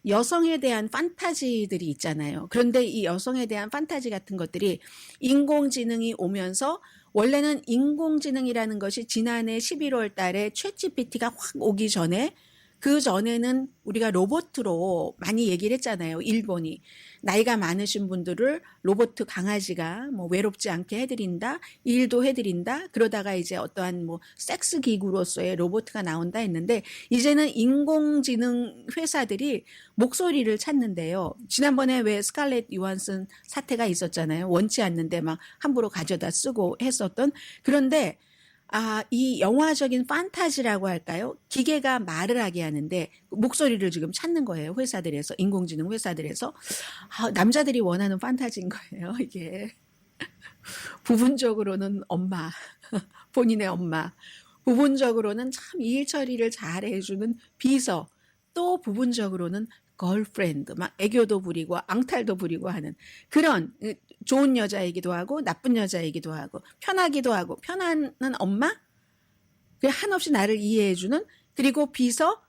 여성에 대한 판타지들이 있잖아요. 그런데 이 여성에 대한 판타지 같은 것들이 인공지능이 오면서 원래는 인공지능이라는 것이 지난해 11월 달에 챗GPT가 확 오기 전에 그 전에는 우리가 로봇으로 많이 얘기를 했잖아요. 일본이 나이가 많으신 분들을 로봇 강아지가 뭐 외롭지 않게 해드린다, 일도 해드린다. 그러다가 이제 어떠한 뭐 섹스 기구로서의 로봇가 나온다 했는데 이제는 인공지능 회사들이 목소리를 찾는데요. 지난번에 왜 스칼렛 요한슨 사태가 있었잖아요. 원치 않는데 막 함부로 가져다 쓰고 했었던 그런데. 이 영화적인 판타지라고 할까요? 기계가 말을 하게 하는데 목소리를 지금 찾는 거예요. 회사들에서, 인공지능 회사들에서. 남자들이 원하는 판타지인 거예요. 이게. 부분적으로는 엄마, 본인의 엄마. 부분적으로는 참 일 처리를 잘 해주는 비서. 또 부분적으로는 걸프렌드, 막 애교도 부리고 앙탈도 부리고 하는 그런 좋은 여자이기도 하고 나쁜 여자이기도 하고 편하기도 하고 편한 엄마? 한없이 나를 이해해주는 그리고 비서?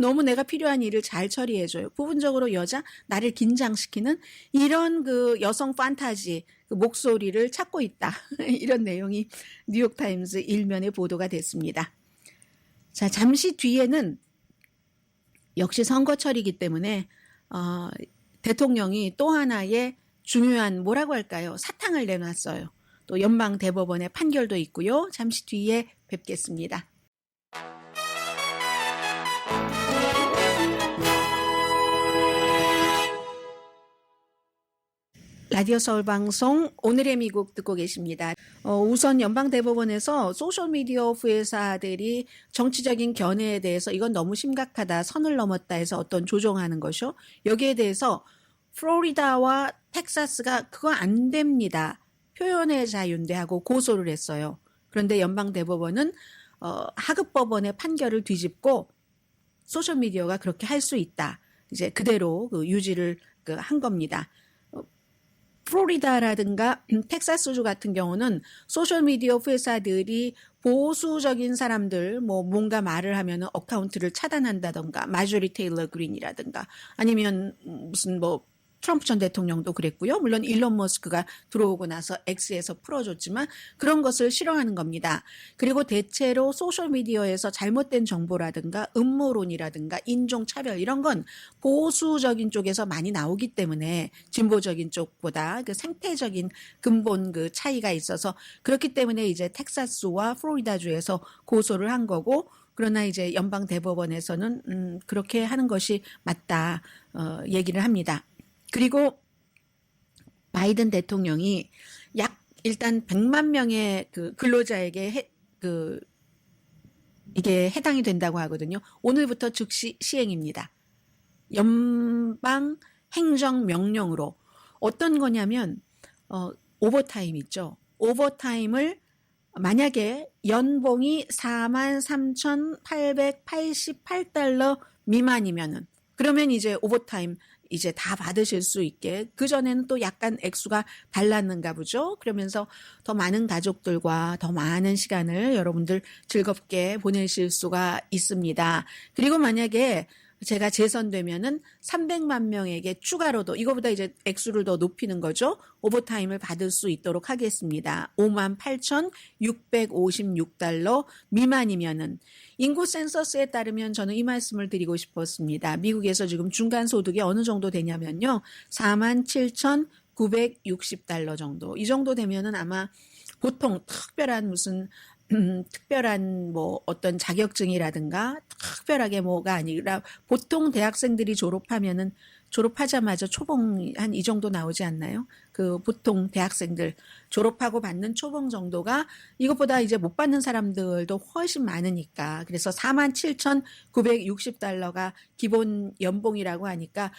너무 내가 필요한 일을 잘 처리해줘요. 부분적으로 여자? 나를 긴장시키는 이런 그 여성 판타지 그 목소리를 찾고 있다. 이런 내용이 뉴욕타임스 일면에 보도가 됐습니다. 자, 잠시 뒤에는 역시 선거철이기 때문에 대통령이 또 하나의 중요한 뭐라고 할까요? 사탕을 내놨어요. 또 연방 대법원의 판결도 있고요. 잠시 뒤에 뵙겠습니다. 라디오 서울 방송 오늘의 미국 듣고 계십니다. 우선 연방대법원에서 소셜미디어 회사들이 정치적인 견해에 대해서 이건 너무 심각하다, 선을 넘었다 해서 어떤 조정하는 것이요. 여기에 대해서 플로리다와 텍사스가 그거 안 됩니다. 표현의 자유인데 하고 고소를 했어요. 그런데 연방대법원은 하급법원의 판결을 뒤집고 소셜미디어가 그렇게 할 수 있다. 이제 그대로 유지를 한 겁니다. 플로리다라든가 텍사스주 같은 경우는 소셜미디어 회사들이 보수적인 사람들 뭔가 말을 하면 어카운트를 차단한다던가 마조리 테일러 그린이라든가 아니면 무슨 트럼프 전 대통령도 그랬고요. 물론 일론 머스크가 들어오고 나서 X에서 풀어줬지만 그런 것을 싫어하는 겁니다. 그리고 대체로 소셜미디어에서 잘못된 정보라든가 음모론이라든가 인종차별 이런 건 보수적인 쪽에서 많이 나오기 때문에 진보적인 쪽보다 그 생태적인 근본 그 차이가 있어서 그렇기 때문에 이제 텍사스와 플로리다주에서 고소를 한 거고 그러나 이제 연방대법원에서는 그렇게 하는 것이 맞다 얘기를 합니다. 그리고 바이든 대통령이 약 일단 100만 명의 그 근로자에게 이게 해당이 된다고 하거든요. 오늘부터 즉시 시행입니다. 연방 행정명령으로 어떤 거냐면 오버타임 있죠. 오버타임을 만약에 연봉이 43,888달러 미만이면은 그러면 이제 오버타임 이제 다 받으실 수 있게 그전에는 또 약간 액수가 달랐는가 보죠. 그러면서 더 많은 가족들과 더 많은 시간을 여러분들 즐겁게 보내실 수가 있습니다. 그리고 만약에 제가 재선되면은 300만 명에게 추가로도 이거보다 이제 액수를 더 높이는 거죠. 오버타임을 받을 수 있도록 하겠습니다. 58,656달러 미만이면은 인구 센서스에 따르면 저는 이 말씀을 드리고 싶었습니다. 미국에서 지금 중간 소득이 어느 정도 되냐면요. 47,960달러 정도. 이 정도 되면은 아마 보통 특별한 무슨 특별한 어떤 자격증이라든가 특별하게 뭐가 아니라 보통 대학생들이 졸업하자마자 초봉 한 이 정도 나오지 않나요? 그 보통 대학생들 졸업하고 받는 초봉 정도가 이것보다 이제 못 받는 사람들도 훨씬 많으니까 그래서 47,960달러가 기본 연봉이라고 하니까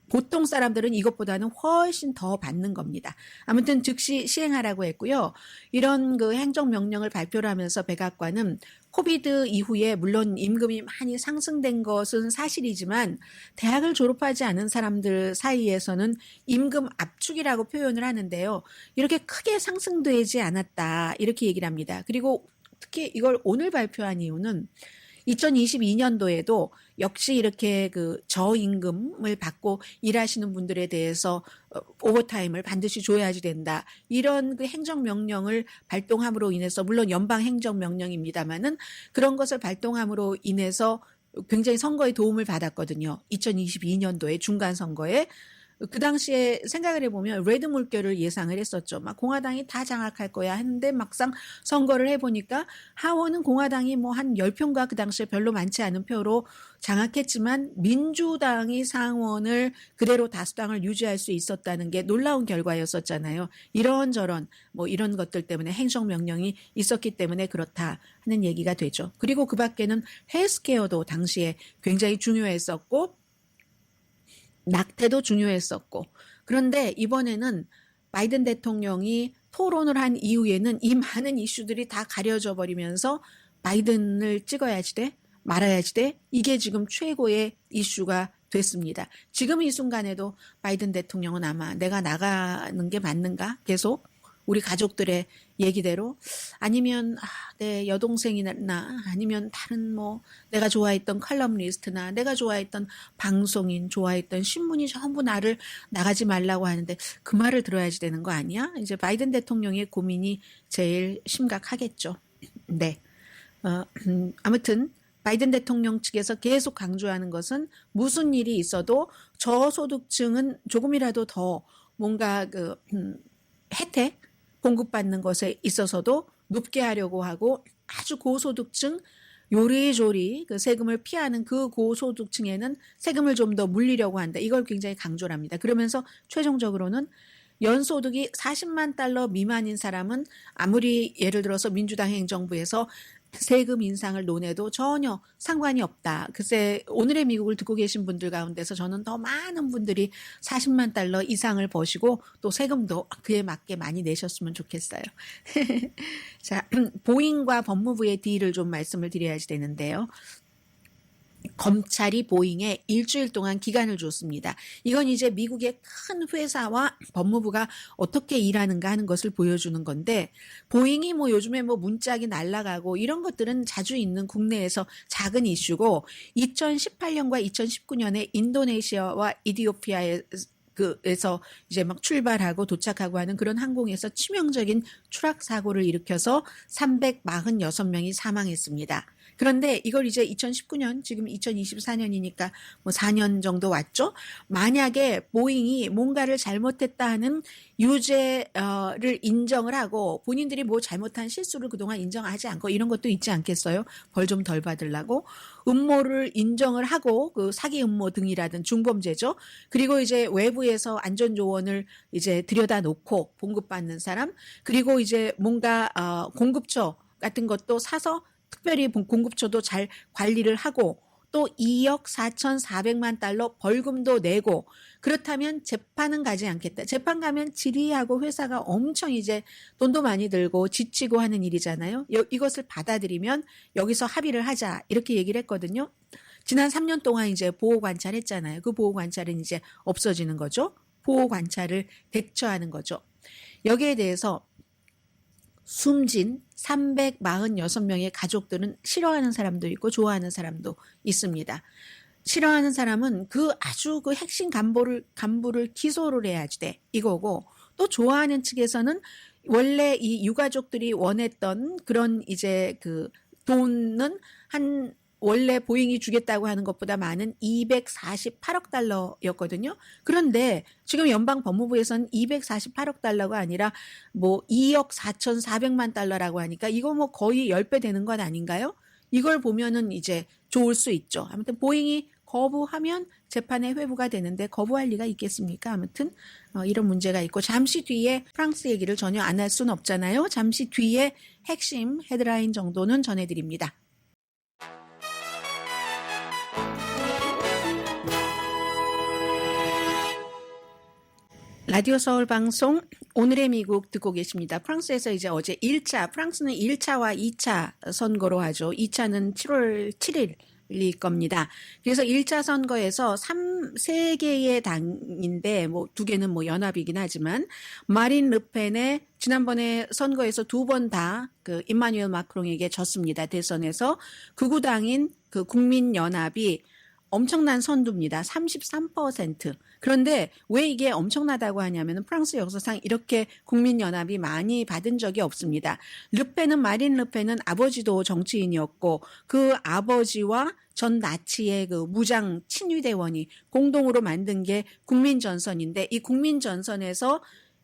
보통 사람들은 이것보다는 훨씬 더 받는 겁니다. 아무튼 즉시 시행하라고 했고요. 이런 그 행정명령을 발표를 하면서 백악관은 코비드 이후에 물론 임금이 많이 상승된 것은 사실이지만 대학을 졸업하지 않은 사람들 사이에서는 임금 압축이라고 표현을 하는데요. 이렇게 크게 상승되지 않았다. 이렇게 얘기를 합니다. 그리고 특히 이걸 오늘 발표한 이유는 2022년도에도 역시 이렇게 그 저임금을 받고 일하시는 분들에 대해서 오버타임을 반드시 줘야지 된다. 이런 그 행정명령을 발동함으로 인해서 물론 연방 행정명령입니다만은 그런 것을 발동함으로 인해서 굉장히 선거에 도움을 받았거든요. 2022년도에 중간선거에. 그 당시에 생각을 해보면 레드 물결을 예상을 했었죠. 막 공화당이 다 장악할 거야 했는데 막상 선거를 해보니까 하원은 공화당이 한 10표인가 그 당시에 별로 많지 않은 표로 장악했지만 민주당이 상원을 그대로 다수당을 유지할 수 있었다는 게 놀라운 결과였었잖아요. 이런저런 이런 것들 때문에 행정명령이 있었기 때문에 그렇다 하는 얘기가 되죠. 그리고 그 밖에는 헬스케어도 당시에 굉장히 중요했었고 낙태도 중요했었고 그런데 이번에는 바이든 대통령이 토론을 한 이후에는 이 많은 이슈들이 다 가려져 버리면서 바이든을 찍어야지 돼? 말아야지 돼? 이게 지금 최고의 이슈가 됐습니다. 지금 이 순간에도 바이든 대통령은 아마 내가 나가는 게 맞는가? 계속 우리 가족들의 얘기대로 아니면 내 여동생이나 아니면 다른 내가 좋아했던 칼럼니스트나 내가 좋아했던 방송인 좋아했던 신문이 전부 나를 나가지 말라고 하는데 그 말을 들어야지 되는 거 아니야? 이제 바이든 대통령의 고민이 제일 심각하겠죠. 네. 아무튼 바이든 대통령 측에서 계속 강조하는 것은 무슨 일이 있어도 저소득층은 조금이라도 더 뭔가 혜택 공급받는 것에 있어서도 높게 하려고 하고 아주 고소득층 요리조리 그 세금을 피하는 그 고소득층에는 세금을 좀 더 물리려고 한다. 이걸 굉장히 강조를 합니다. 그러면서 최종적으로는 연소득이 40만 달러 미만인 사람은 아무리 예를 들어서 민주당 행정부에서 세금 인상을 논해도 전혀 상관이 없다. 글쎄 오늘의 미국을 듣고 계신 분들 가운데서 저는 더 많은 분들이 40만 달러 이상을 버시고 또 세금도 그에 맞게 많이 내셨으면 좋겠어요. 자, 보잉과 법무부의 딜을 좀 말씀을 드려야지 되는데요. 검찰이 보잉에 일주일 동안 기간을 줬습니다. 이건 이제 미국의 큰 회사와 법무부가 어떻게 일하는가 하는 것을 보여주는 건데, 보잉이 뭐 요즘에 뭐 문짝이 날아가고 이런 것들은 자주 있는 국내에서 작은 이슈고, 2018년과 2019년에 인도네시아와 이디오피아에서 이제 막 출발하고 도착하고 하는 그런 항공에서 치명적인 추락 사고를 일으켜서 346명이 사망했습니다. 그런데 이걸 이제 2019년, 지금 2024년이니까 뭐 4년 정도 왔죠. 만약에 보잉이 뭔가를 잘못했다 하는 유죄를 인정을 하고 본인들이 뭐 잘못한 실수를 그동안 인정하지 않고 이런 것도 있지 않겠어요? 벌 좀 덜 받으려고. 음모를 인정을 하고 그 사기 음모 등이라든 중범죄죠. 그리고 이제 외부에서 안전조언을 이제 들여다 놓고 봉급받는 사람, 그리고 이제 뭔가 공급처 같은 것도 사서 특별히 공급처도 잘 관리를 하고 또 2억 4,400만 달러 벌금도 내고, 그렇다면 재판은 가지 않겠다. 재판 가면 질의하고 회사가 엄청 이제 돈도 많이 들고 지치고 하는 일이잖아요. 이것을 받아들이면 여기서 합의를 하자 이렇게 얘기를 했거든요. 지난 3년 동안 이제 보호 관찰했잖아요. 그 보호 관찰은 이제 없어지는 거죠. 보호 관찰을 대처하는 거죠. 여기에 대해서 숨진 346명의 가족들은 싫어하는 사람도 있고 좋아하는 사람도 있습니다. 싫어하는 사람은 그 아주 그 핵심 간부를 기소를 해야지 돼. 이거고, 또 좋아하는 측에서는 원래 이 유가족들이 원했던 그런 이제 그 돈은 원래 보잉이 주겠다고 하는 것보다 많은 248억 달러였거든요. 그런데 지금 연방 법무부에서는 248억 달러가 아니라 뭐 2억 4,400만 달러라고 하니까 이거 뭐 거의 10배 되는 것 아닌가요? 이걸 보면은 이제 좋을 수 있죠. 아무튼 보잉이 거부하면 재판에 회부가 되는데 거부할 리가 있겠습니까? 아무튼 이런 문제가 있고, 잠시 뒤에 프랑스 얘기를 전혀 안 할 수는 없잖아요. 잠시 뒤에 핵심 헤드라인 정도는 전해드립니다. 라디오 서울 방송 오늘의 미국 듣고 계십니다. 프랑스에서 이제 어제 1차, 프랑스는 1차와 2차 선거로 하죠. 2차는 7월 7일일 겁니다. 그래서 1차 선거에서 3개의 당인데 뭐 2개는 뭐 연합이긴 하지만, 마린 르펜의 지난번에 선거에서 2번 다 그 임마누엘 마크롱에게 졌습니다. 대선에서. 극우당인 그 국민연합이 엄청난 선두입니다. 33%. 그런데 왜 이게 엄청나다고 하냐면 프랑스 역사상 이렇게 국민연합이 많이 받은 적이 없습니다. 마린 르펜은 아버지도 정치인이었고 그 아버지와 전 나치의 그 무장 친위대원이 공동으로 만든 게 국민전선인데, 이 국민전선에서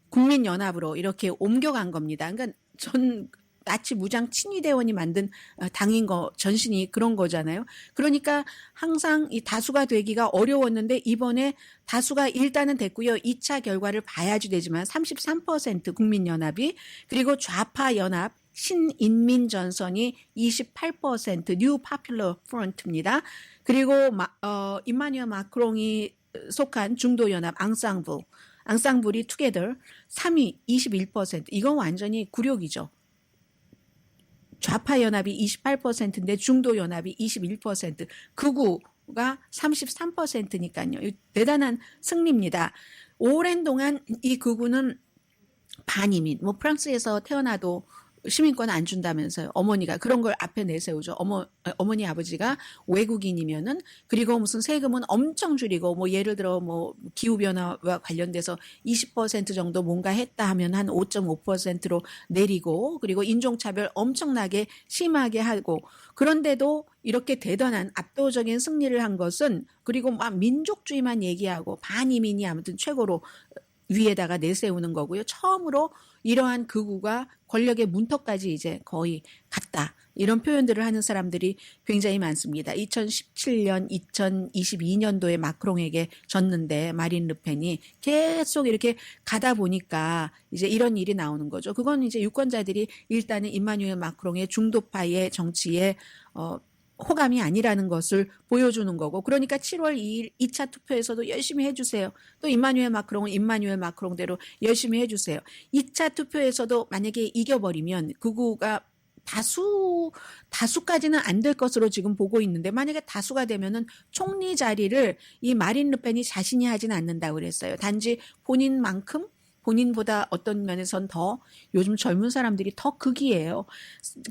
국민연합으로 이렇게 옮겨간 겁니다. 그러니까 전 나치 무장 친위대원이 만든 당인 전신이 그런 거잖아요. 그러니까 항상 이 다수가 되기가 어려웠는데 이번에 다수가 일단은 됐고요. 2차 결과를 봐야지 되지만 33% 국민연합이, 그리고 좌파 연합 신인민전선이 28% 뉴 파퓰러 프런트입니다. 그리고 임마누엘 마크롱이 속한 중도연합 앙상블이 투게더 3위 21%. 이건 완전히 굴욕이죠. 좌파 연합이 28%인데 중도 연합이 21%, 극우가 33%니까요. 대단한 승리입니다. 오랜 동안 이 극우는 반이민, 뭐 프랑스에서 태어나도 시민권 안 준다면서요. 어머니가 그런 걸 앞에 내세우죠. 어머니 아버지가 외국인이면은, 그리고 무슨 세금은 엄청 줄이고, 뭐 예를 들어 뭐 기후 변화와 관련돼서 20% 정도 뭔가 했다 하면 한 5.5%로 내리고, 그리고 인종차별 엄청나게 심하게 하고, 그런데도 이렇게 대단한 압도적인 승리를 한 것은, 그리고 막 민족주의만 얘기하고 반이민이 아무튼 최고로 위에다가 내세우는 거고요. 처음으로 이러한 극우가 권력의 문턱까지 이제 거의 갔다. 이런 표현들을 하는 사람들이 굉장히 많습니다. 2017년, 2022년도에 마크롱에게 졌는데 마린 르펜이 계속 이렇게 가다 보니까 이제 이런 일이 나오는 거죠. 그건 이제 유권자들이 일단은 임마누엘 마크롱의 중도파의 정치에 호감이 아니라는 것을 보여주는 거고, 그러니까 7월 2일 2차 투표에서도 열심히 해주세요. 또 임마누엘 마크롱은 임마누엘 마크롱대로 열심히 해주세요. 2차 투표에서도 만약에 이겨버리면 극우가 다수까지는 안 될 것으로 지금 보고 있는데, 만약에 다수가 되면은 총리 자리를 이 마린 르펜이 자신이 하진 않는다고 그랬어요. 단지 본인보다 어떤 면에선 더 요즘 젊은 사람들이 더 극이에요.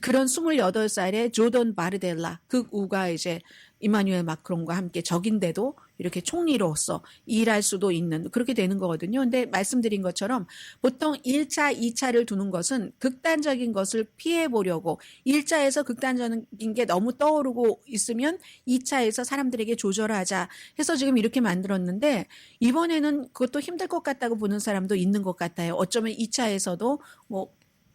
그런 28살의 조던 바르델라 극우가 이제 임마누엘 마크롱과 함께 적인데도 이렇게 총리로서 일할 수도 있는, 그렇게 되는 거거든요. 근데 말씀드린 것처럼 보통 1차, 2차를 두는 것은 극단적인 것을 피해 보려고, 1차에서 극단적인 게 너무 떠오르고 있으면 2차에서 사람들에게 조절하자 해서 지금 이렇게 만들었는데, 이번에는 그것도 힘들 것 같다고 보는 사람도 있는 것 같아요. 어쩌면 2차에서도 뭐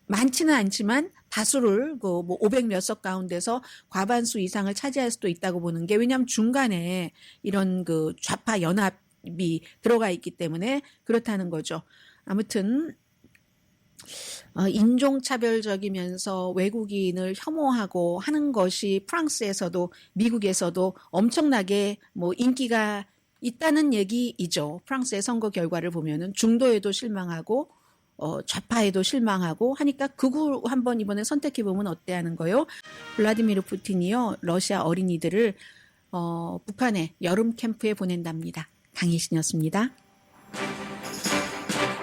많지는 않지만 다수를 뭐 500 몇 석 가운데서 과반수 이상을 차지할 수도 있다고 보는 게, 왜냐하면 중간에 이런 그 좌파 연합이 들어가 있기 때문에 그렇다는 거죠. 아무튼 인종차별적이면서 외국인을 혐오하고 하는 것이 프랑스에서도 미국에서도 엄청나게 뭐 인기가 있다는 얘기이죠. 프랑스의 선거 결과를 보면은 중도에도 실망하고 좌파에도 실망하고 하니까 극우 한번 이번에 선택해보면 어때 하는 거요. 블라디미르 푸틴이요, 러시아 어린이들을 북한의 여름 캠프에 보낸답니다. 강희신이었습니다.